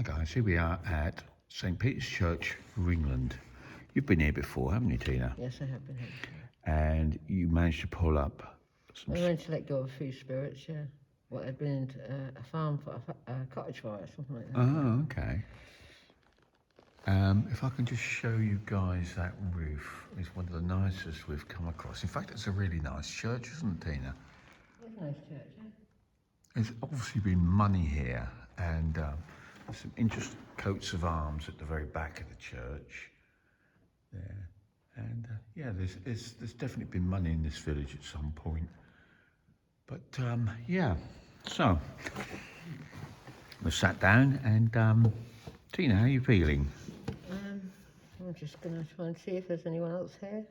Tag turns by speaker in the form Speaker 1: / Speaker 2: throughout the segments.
Speaker 1: Hi guys, here we are at St. Peter's Church, Ringland. You've been here before, haven't you, Tina?
Speaker 2: Yes, I have been here.
Speaker 1: And you managed to pull up some...
Speaker 2: I managed to let go of a few spirits, yeah. What had been a farm for a cottage fire, something like that.
Speaker 1: Oh, okay. If I can just show you guys that roof, it's one of the nicest we've come across. In fact, it's a really nice church, isn't it, Tina?
Speaker 2: It's a nice church, yeah.
Speaker 1: There's obviously been money here, and there's some interesting coats of arms at the very back of the church there. And yeah, there's definitely been money in this village at some point. But yeah, so we've sat down, and Tina, how are you feeling?
Speaker 2: I'm just going to try and see if there's anyone else here.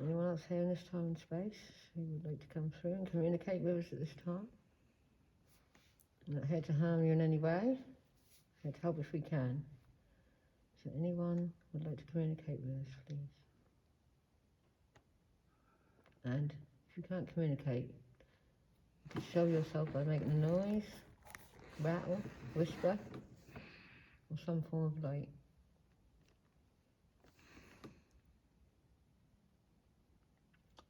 Speaker 2: Anyone else here in this time and space who would like to come through and communicate with us at this time? I'm not here to harm you in any way. I'm here to help if we can. So anyone would like to communicate with us, please? And if you can't communicate, you can show yourself by making a noise, rattle, whisper, or some form of light.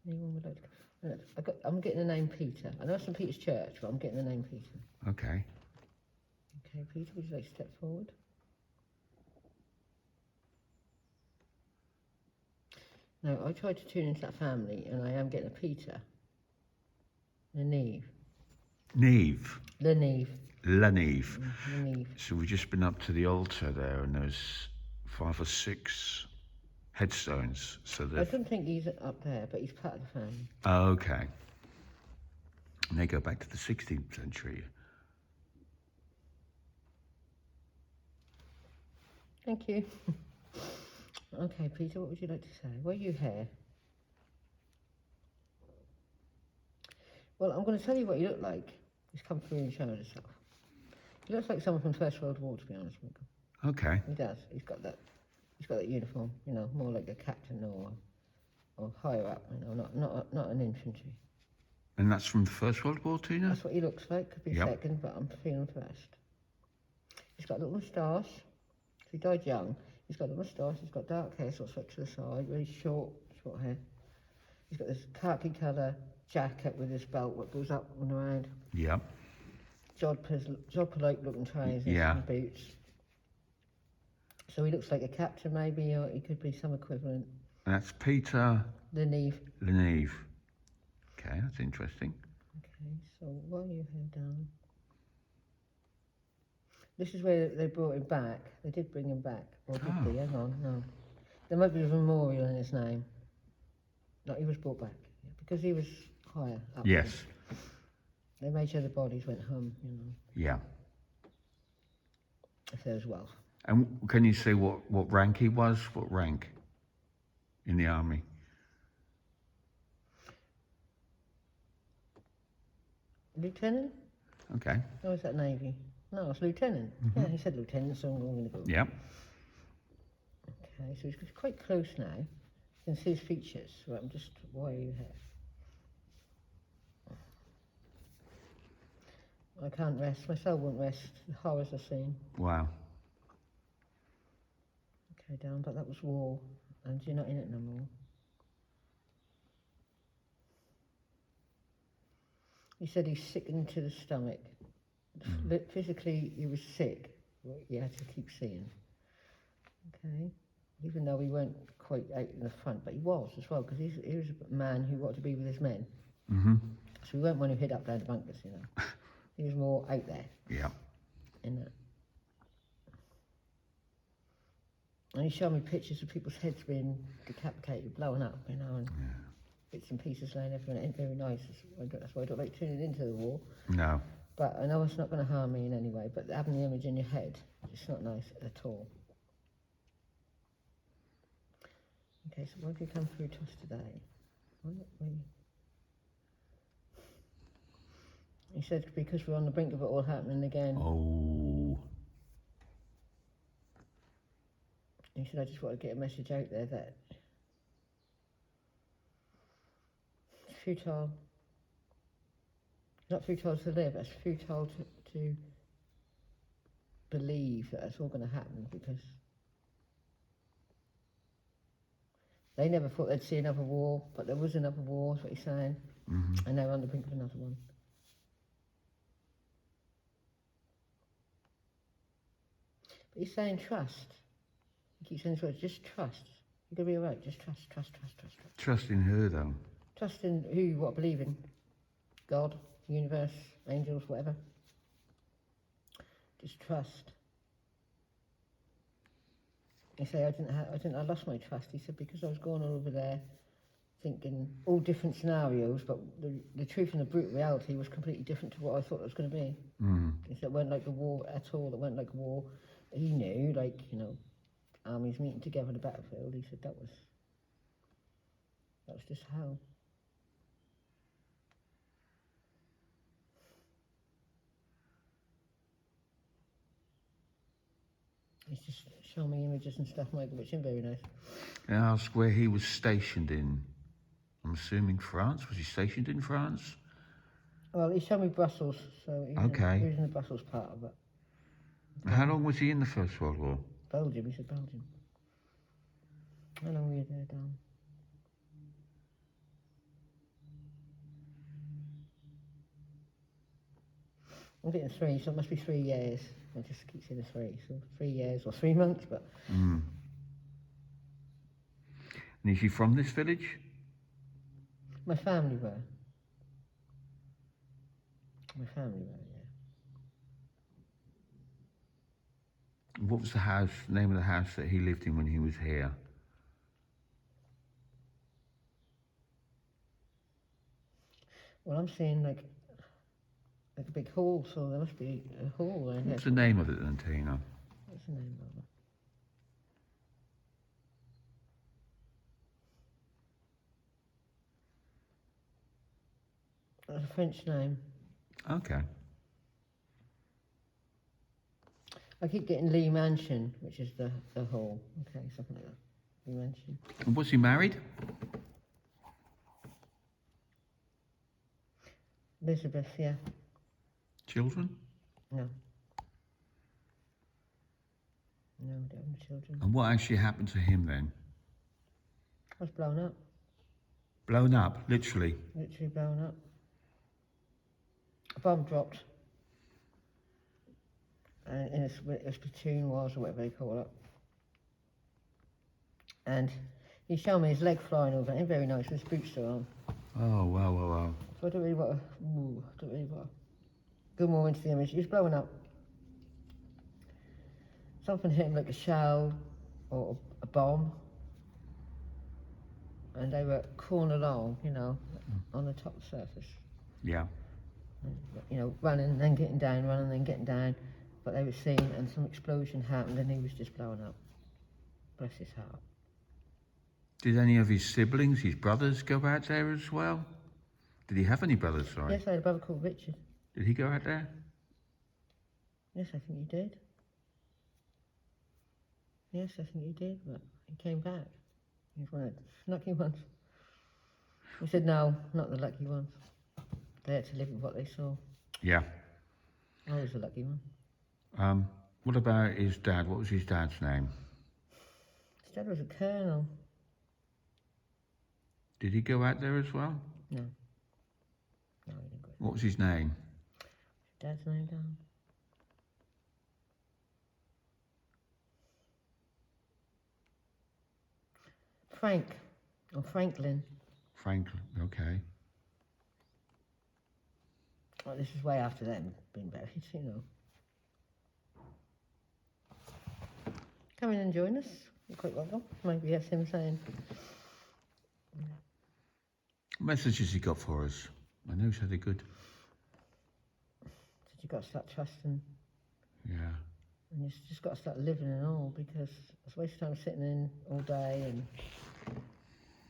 Speaker 2: Anyone would like to... I'm getting the name Peter. I know it's St. Peter's Church, but I'm getting the name Peter.
Speaker 1: Okay.
Speaker 2: Okay, Peter, would you like to step forward? Now, I tried to tune into that family, and I am getting a Peter. Leneve.
Speaker 1: Neve.
Speaker 2: Leneve.
Speaker 1: Leneve.
Speaker 2: Leneve.
Speaker 1: So we've just been up to the altar there, and there's 5 or 6 headstones. So
Speaker 2: I don't think he's up there, but he's part of the family.
Speaker 1: Okay. And they go back to the 16th century.
Speaker 2: Thank you. Okay, Peter, what would you like to say? Were you here? Well, I'm going to tell you what you look like. He's come through and shown yourself. He looks like someone from the First World War, to be honest with you.
Speaker 1: Okay.
Speaker 2: He does. He's got that uniform, you know, more like a captain or higher up, you know, not an infantry.
Speaker 1: And that's from the First World War, Tina?
Speaker 2: That's what he looks like. Could be second, but I'm feeling first. He's got a little moustache. He died young. He's got a moustache. He's got dark hair, sort of swept to the side, really short hair. He's got this khaki colour jacket with his belt that goes up and around.
Speaker 1: Yep.
Speaker 2: Jodhpur-like looking trousers and boots. So he looks like a captain maybe, or he could be some equivalent.
Speaker 1: And that's Peter...
Speaker 2: Leneve.
Speaker 1: Leneve. Okay, that's interesting.
Speaker 2: Okay, so while you head down... This is where they brought him back. They did bring him back. Or did they? Hang on, no. There might be a memorial in his name. No, he was brought back. Yeah, because he was higher up.
Speaker 1: Yes.
Speaker 2: They made sure the bodies went home, you know.
Speaker 1: Yeah.
Speaker 2: If there was wealth.
Speaker 1: And can you say what rank he was? What rank in the army?
Speaker 2: Lieutenant?
Speaker 1: Okay.
Speaker 2: Or was that Navy? No, it's lieutenant. Yeah, he said lieutenant, so I'm going to go.
Speaker 1: Yep.
Speaker 2: Okay, so he's quite close now. You can see his features. Right, why are you here? I can't rest. My soul won't rest. The horrors I've seen.
Speaker 1: Wow.
Speaker 2: Okay, down, but that was war, and you're not in it no more. He said he's sickened to the stomach. Physically, he was sick. You had to keep seeing. Okay, even though he weren't quite out in the front, but he was as well, because he was a man who wanted to be with his men. So he weren't one who hid up down the bunkers, you know. He was more out there.
Speaker 1: Yeah.
Speaker 2: In that. And he showed me pictures of people's heads being decapitated, blowing up, you know, and bits and pieces laying everywhere. It ain't very nice. That's why I don't like tuning into the war.
Speaker 1: No.
Speaker 2: But I know it's not going to harm me in any way, but having the image in your head, it's not nice at all. Okay, so why have you come through to us today? Why not we? He said because we're on the brink of it all happening again.
Speaker 1: Oh.
Speaker 2: He said I just want to get a message out there that it's futile. Not futile to live, it's futile to believe that that's all going to happen, because they never thought they'd see another war, but there was another war, is what he's saying, and they're on the brink of another one. But he's saying trust. He keeps saying this word, just trust. You're going to be alright, just trust, trust, trust, trust, trust.
Speaker 1: Trust in her, though.
Speaker 2: Trust in who you what believe in. God, universe, angels, whatever. Just trust. He said, I lost my trust. He said, because I was going over there thinking all different scenarios, but the truth and the brutal reality was completely different to what I thought it was going to be. He said it weren't like a war at all. It weren't like a war that he knew, like, you know, armies meeting together on the battlefield. He said that was just hell. He's just showing me images and stuff, Michael, which is very nice.
Speaker 1: And I asked where he was stationed in. I'm assuming France. Was he stationed in France?
Speaker 2: Well, he showed me Brussels, so he was in the Brussels part of it.
Speaker 1: How long was he in the First World War?
Speaker 2: Belgium, he said Belgium. How long were you there, Dan? I'm getting 3, so it must be 3 years. I just keep saying 3, so 3 years or 3 months, but...
Speaker 1: And is he from this village?
Speaker 2: My family were. My family were, yeah.
Speaker 1: What was the name of the house that he lived in when he was here?
Speaker 2: Well, I'm seeing like a big hall, so there must be a hall around here.
Speaker 1: What's the name of it then, Tina?
Speaker 2: What's the name of it? That's a French name.
Speaker 1: Okay.
Speaker 2: I keep getting Lee Mansion, which is the hall. Okay, something like that. Lee Mansion.
Speaker 1: And was he married?
Speaker 2: Elizabeth, yeah.
Speaker 1: Children?
Speaker 2: No. No, I don't have any children.
Speaker 1: And what actually happened to him then?
Speaker 2: I was blown up.
Speaker 1: Blown up, literally.
Speaker 2: Literally blown up. A bomb dropped. In his platoon was, or whatever they call it. And he showed me his leg flying over, and very nice, with his boots still on.
Speaker 1: Oh, wow.
Speaker 2: So I don't really want to, go more into the image. He was blowing up. Something hit him like a shell or a bomb. And they were crawling along, you know, on the top surface.
Speaker 1: Yeah.
Speaker 2: You know, running, then getting down, running, then getting down. But they were seeing, and some explosion happened, and he was just blowing up. Bless his heart.
Speaker 1: Did any of his siblings, his brothers, go out there as well? Did he have any brothers, sorry?
Speaker 2: Yes, I had a brother called Richard.
Speaker 1: Did he go out there?
Speaker 2: Yes, I think he did. Yes, I think he did, but he came back. He's one of the lucky ones. He said, no, not the lucky ones. They had to live with what they saw.
Speaker 1: Yeah.
Speaker 2: I was the lucky one.
Speaker 1: What about his dad? What was his dad's name?
Speaker 2: His dad was a colonel.
Speaker 1: Did he go out there as well?
Speaker 2: No. No, he didn't go.
Speaker 1: What was his name?
Speaker 2: His dad's name down. Frank, or Franklin.
Speaker 1: Franklin, okay.
Speaker 2: Well, this is way after them being buried, you know. Come in and join us. You're quite welcome. Maybe that's him saying.
Speaker 1: What message has he got for us? I know he said it good.
Speaker 2: Said you've got to start trusting.
Speaker 1: Yeah.
Speaker 2: And you've just got to start living and all, because it's a waste of time sitting in all day and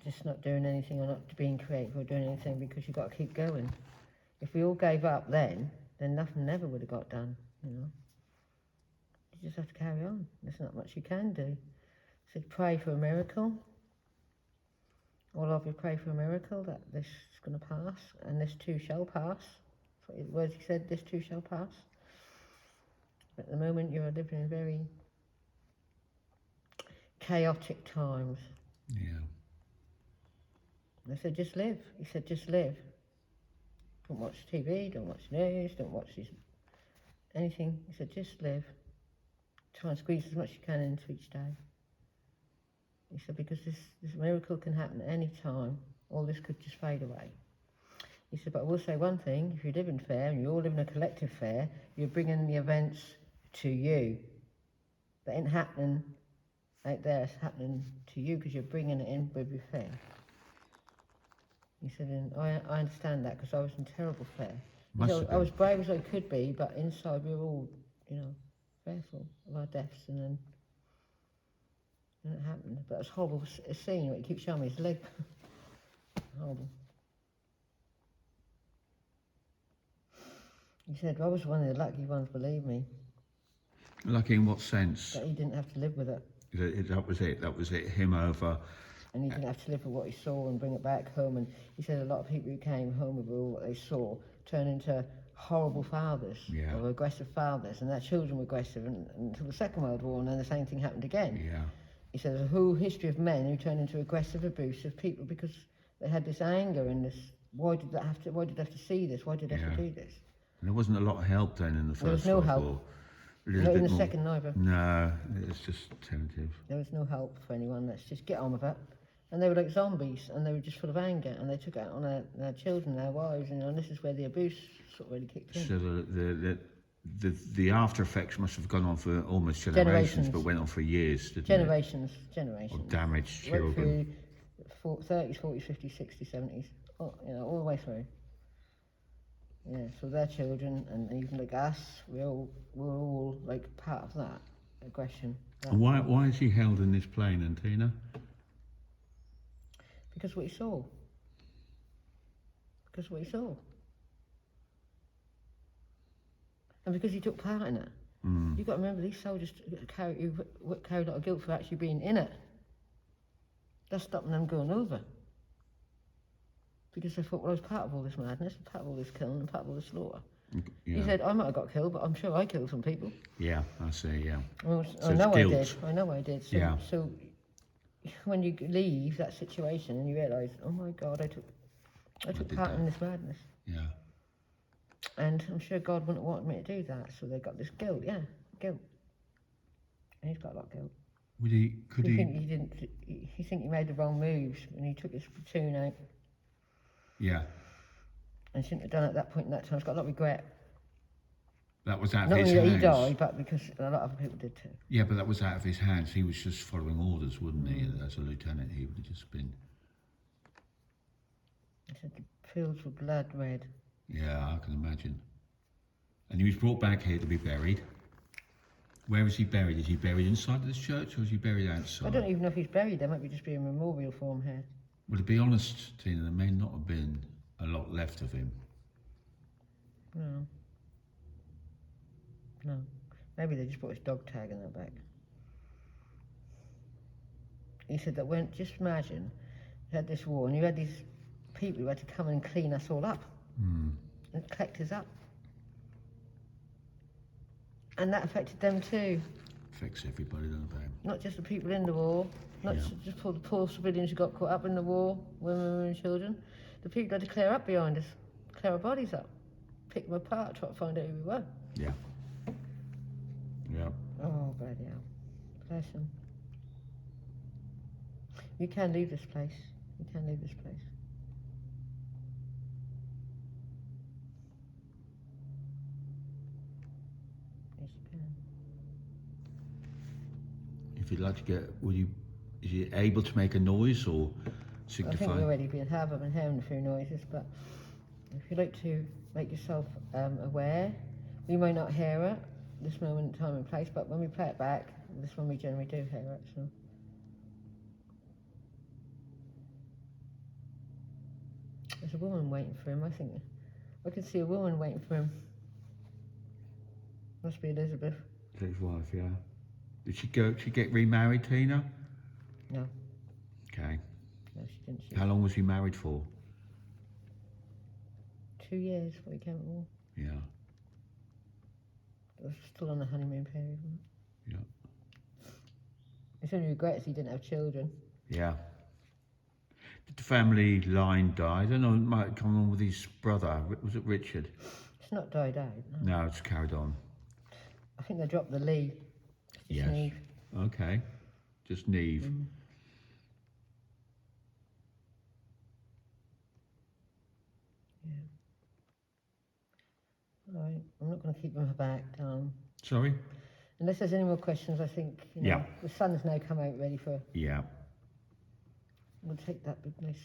Speaker 2: just not doing anything, or not being creative or doing anything, because you've got to keep going. If we all gave up then nothing never would have got done, you know. You just have to carry on. There's not much you can do. So pray for a miracle. All of you pray for a miracle that this is going to pass, and this too shall pass. That's what the words he said, this too shall pass. At the moment, you are living in very chaotic times.
Speaker 1: Yeah.
Speaker 2: I said, just live. He said, just live. Don't watch TV, don't watch news, don't watch anything. He said, just live. Try and squeeze as much as you can into each day. He said, because this miracle can happen at any time. All this could just fade away. He said, but I will say one thing, if you live in fair and you all live in a collective fair, you're bringing the events to you. That ain't happening out there, it's happening to you because you're bringing it in with your fair. He said, and I understand that because I was in terrible fear. He said, I was brave as I could be, but inside we were all, fearful of our deaths, and then it happened. But it's horrible seeing what he keeps showing me his leg. Horrible. He said, I was one of the lucky ones, believe me.
Speaker 1: Lucky in what sense?
Speaker 2: That he didn't have to live with it.
Speaker 1: That was it. That was it. Him over.
Speaker 2: And he didn't have to live with what he saw and bring it back home. And he said a lot of people who came home with all what they saw turned into horrible fathers, or aggressive fathers, and their children were aggressive until the Second World War, and then the same thing happened again.
Speaker 1: Yeah.
Speaker 2: He said there's a whole history of men who turned into aggressive, abusive people because they had this anger and this. Why did they have to see this? Why did they have to do this?
Speaker 1: And there wasn't a lot of help then in the First
Speaker 2: World War.
Speaker 1: There was no help.
Speaker 2: Not in the second neither.
Speaker 1: No, it's just tentative.
Speaker 2: There was no help for anyone. Let's just get on with it. And they were like zombies, and they were just full of anger, and they took it out on their children, their wives, and this is where the abuse sort of really kicked in.
Speaker 1: So the after effects must have gone on for almost generations, but went on for years, didn't
Speaker 2: Generations.
Speaker 1: Or damaged children.
Speaker 2: Went through 30s, 40s, 50s, 60s, 70s, all the way through. Yeah, so their children, and even like us, we're all like part of that aggression.
Speaker 1: And why is he held in this plane, Antina?
Speaker 2: Because what he saw. And because he took part in it. You've got to remember, these soldiers carried a lot of guilt for actually being in it. That's stopping them going over. Because they thought, well, I was part of all this madness, part of all this killing, and part of all this slaughter. Yeah. He said, I might have got killed, but I'm sure I killed some people.
Speaker 1: Yeah, I see, yeah.
Speaker 2: Well,
Speaker 1: so
Speaker 2: I know I did. So when you leave that situation and you realise, oh my God, I took part in this madness.
Speaker 1: Yeah.
Speaker 2: And I'm sure God wouldn't want me to do that, so they got this guilt. And he's got a lot of guilt. He think he made the wrong moves when he took his platoon out.
Speaker 1: Yeah.
Speaker 2: And shouldn't have done it at that point in that time. He's got a lot of regret.
Speaker 1: That was out of his hands.
Speaker 2: Not only that he died, but because a lot of other people did too.
Speaker 1: Yeah, but that was out of his hands. He was just following orders, wouldn't he? As a lieutenant, he would have just been.
Speaker 2: He said the fields were blood red.
Speaker 1: Yeah, I can imagine. And he was brought back here to be buried. Where was he buried? Is he buried inside of this church, or is he buried outside?
Speaker 2: I don't even know if he's buried. There might just be a memorial for him here.
Speaker 1: Well, to be honest, Tina, there may not have been a lot left of him.
Speaker 2: No. Maybe they just put his dog tag in the back. He said that just imagine, you had this war and you had these people who had to come and clean us all up and collect us up. And that affected them too.
Speaker 1: Affects everybody, doesn't it?
Speaker 2: Not just the people in the war, not just for the poor civilians who got caught up in the war, women and children. The people had to clear up behind us, clear our bodies up, pick them apart, try to find out who we were.
Speaker 1: Yeah. Yeah.
Speaker 2: Oh, bloody hell. Bless them. You can leave this place. You can leave this place. Yes, you can.
Speaker 1: If you'd like to get, is he able to make a noise or signify?
Speaker 2: I think we already have been hearing a few noises, but if you'd like to make yourself aware, we may not hear it this moment in time and place, but when we play it back, this one we generally do hear it. So. There's a woman waiting for him, I think. I can see a woman waiting for him. Must be Elizabeth.
Speaker 1: His wife, yeah. Did she get remarried, Tina?
Speaker 2: No.
Speaker 1: Okay.
Speaker 2: No, she didn't.
Speaker 1: How long was he married for?
Speaker 2: 2 years before he came to war.
Speaker 1: Yeah.
Speaker 2: was still on the honeymoon period. Wasn't it?
Speaker 1: Yeah.
Speaker 2: His only regret is he didn't have children.
Speaker 1: Yeah. Did the family line die? I don't know, it might come on with his brother. Was it Richard?
Speaker 2: It's not died out. No.
Speaker 1: No, it's carried on.
Speaker 2: I think they dropped the Lee. Just
Speaker 1: Yes.
Speaker 2: Neve.
Speaker 1: Okay. Just Neve.
Speaker 2: All right. I'm not going to keep them back.
Speaker 1: Sorry?
Speaker 2: Unless there's any more questions, I think,
Speaker 1: Yeah.
Speaker 2: the sun's now come out ready for...
Speaker 1: Yeah.
Speaker 2: We'll take that big nice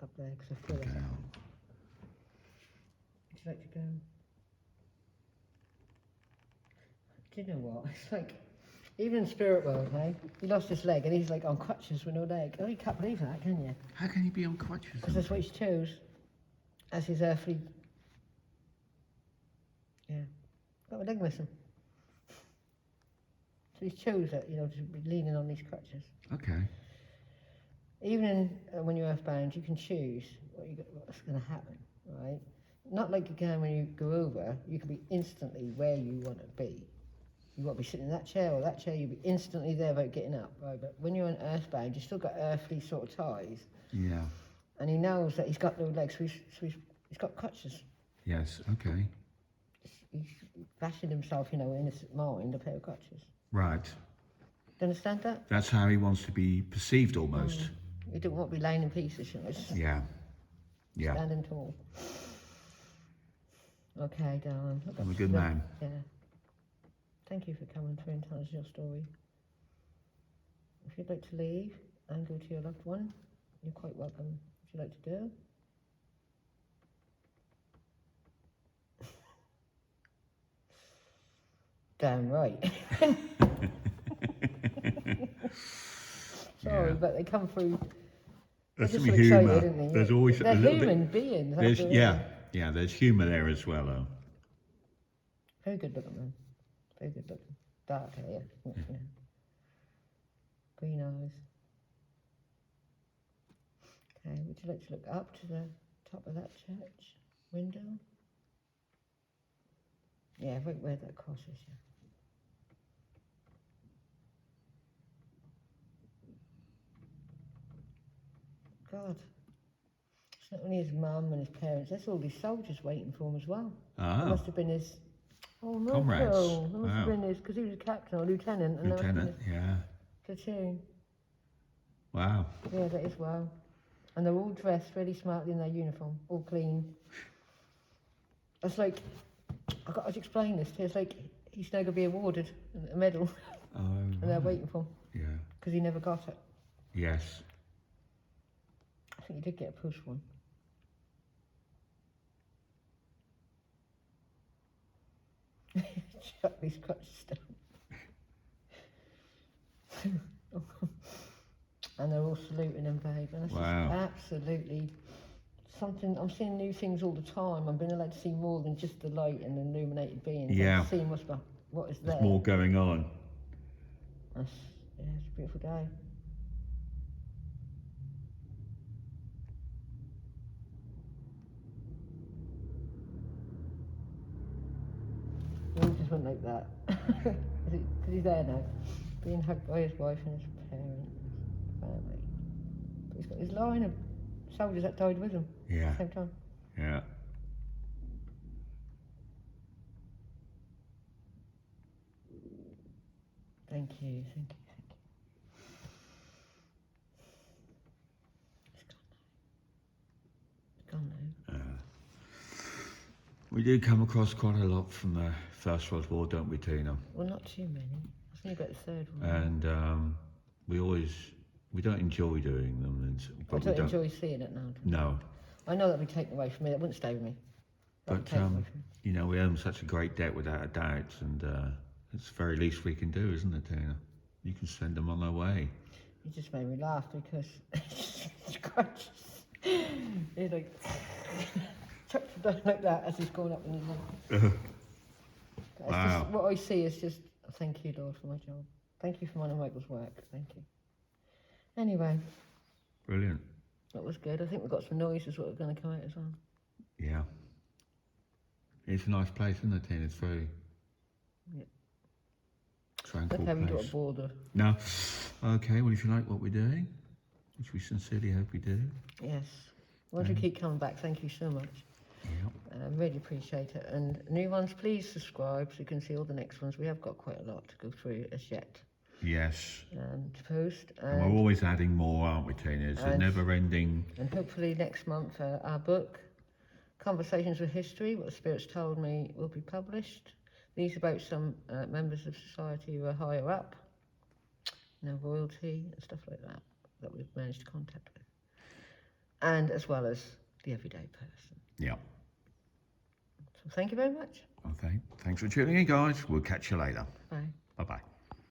Speaker 2: up there because I feel
Speaker 1: Okay.
Speaker 2: like... Would you like to go? Do you know what? It's like, even in spirit world, hey? He lost his leg and he's like on crutches with no leg. Oh, you can't believe that, can you?
Speaker 1: How can he be on crutches?
Speaker 2: Because that's what he chose as his earthly... Yeah. Got a leg missing. So he chose it, to be leaning on these crutches.
Speaker 1: Okay.
Speaker 2: Even when you're earthbound, you can choose what's going to happen, right? Not like again when you go over, you can be instantly where you want to be. You want to be sitting in that chair or that chair, you'll be instantly there without getting up, right? But when you're on earthbound, you've still got earthly sort of ties.
Speaker 1: Yeah.
Speaker 2: And he knows that he's got no legs, so he's got crutches.
Speaker 1: Yes, okay.
Speaker 2: He's fashioned himself, in his mind, a pair of crutches.
Speaker 1: Right.
Speaker 2: Do you understand that?
Speaker 1: That's how he wants to be perceived almost.
Speaker 2: You don't want to be laying in pieces, just
Speaker 1: Yeah. Yeah.
Speaker 2: standing tall. Okay, darling. Look,
Speaker 1: I'm a good man.
Speaker 2: Yeah. Thank you for coming through and telling us your story. If you'd like to leave and go to your loved one, you're quite welcome. Would you like to do? Damn right. Sorry,
Speaker 1: Yeah.
Speaker 2: but they come through. They're
Speaker 1: There's
Speaker 2: just
Speaker 1: some
Speaker 2: so excited,
Speaker 1: humour.
Speaker 2: isn't they?
Speaker 1: There's always
Speaker 2: They're
Speaker 1: a little
Speaker 2: human
Speaker 1: bit.
Speaker 2: beings.
Speaker 1: There's,
Speaker 2: after
Speaker 1: yeah,
Speaker 2: all.
Speaker 1: yeah. There's humour there as well, though.
Speaker 2: Very good looking man. Very good looking. Dark hair. Yeah. Green eyes. Okay, would you like to look up to the top of that church window? Yeah, right where that cross is, yeah. God. It's not only his mum and his parents, there's all these soldiers waiting for him as well.
Speaker 1: Ah.
Speaker 2: It must have been his... Oh, no,
Speaker 1: Comrades.
Speaker 2: It must have
Speaker 1: Wow.
Speaker 2: been his... Because he was a captain or lieutenant. And
Speaker 1: Lieutenant, yeah.
Speaker 2: Platoon.
Speaker 1: Wow.
Speaker 2: Yeah, that is wow. And they're all dressed really smartly in their uniform, all clean. It's like, I've got to explain this to you, it's like he's now going to be awarded a medal.
Speaker 1: Oh,
Speaker 2: And they're waiting for him,
Speaker 1: yeah.
Speaker 2: because he never got it.
Speaker 1: Yes.
Speaker 2: I think he did get a push one. Shut these crutches down. And they're all saluting him, babe. And it's
Speaker 1: Wow.
Speaker 2: just absolutely something. I'm seeing new things all the time. I'm being allowed to see more than just the light and the illuminated beings.
Speaker 1: Yeah.
Speaker 2: I'm seeing what is there.
Speaker 1: There's more going on.
Speaker 2: Yeah, it's a beautiful day. He just went like that. Because he's there now, being hugged by his wife and his parents, family. But he's got his line of soldiers that died with him
Speaker 1: Yeah.
Speaker 2: at the same time.
Speaker 1: Yeah.
Speaker 2: Thank you, thank you, thank you. It's gone now.
Speaker 1: We do come across quite a lot from the First World War, don't we, Tina?
Speaker 2: Well, not too many. I think about the third one.
Speaker 1: And we don't enjoy doing them.
Speaker 2: I
Speaker 1: But
Speaker 2: don't
Speaker 1: we don't.
Speaker 2: enjoy seeing it now.
Speaker 1: No.
Speaker 2: I know that'd be taken away from me. That wouldn't stay with me. That'd be
Speaker 1: But,
Speaker 2: taken away from me.
Speaker 1: we owe them such a great debt without a doubt. And it's the very least we can do, isn't it, Tina? You can send them on their way.
Speaker 2: You just made me laugh because it's crutches. He like chucked it down like that as he's going up in his leg.
Speaker 1: Wow.
Speaker 2: Just, what I see is just, thank you, Lord, for my job. Thank you for my and Michael's work. Thank you. Anyway,
Speaker 1: Brilliant.
Speaker 2: that was good. I think we've got some noises that are going to come out as well.
Speaker 1: Yeah. It's a nice place, isn't it, Tina? It's very,
Speaker 2: Yeah.
Speaker 1: Tranquil
Speaker 2: Okay, we
Speaker 1: place.
Speaker 2: got a border.
Speaker 1: No. Okay, well, if you like what we're doing, which we sincerely hope we do.
Speaker 2: Yes. Want to keep coming back. Thank you so much.
Speaker 1: Yeah.
Speaker 2: Really appreciate it. And new ones, please subscribe so you can see all the next ones. We have got quite a lot to go through as yet
Speaker 1: Yes.
Speaker 2: to post.
Speaker 1: And we're always adding more, aren't we, Tina? It's a never-ending...
Speaker 2: And hopefully next month our book, Conversations with History, What the Spirits Told Me, will be published. These are about some members of society who are higher up, royalty and stuff like that, that we've managed to contact with. And as well as the everyday person.
Speaker 1: Yeah.
Speaker 2: So thank you very much.
Speaker 1: Okay. Thanks for tuning in, guys. We'll catch you later.
Speaker 2: Bye.
Speaker 1: Bye-bye.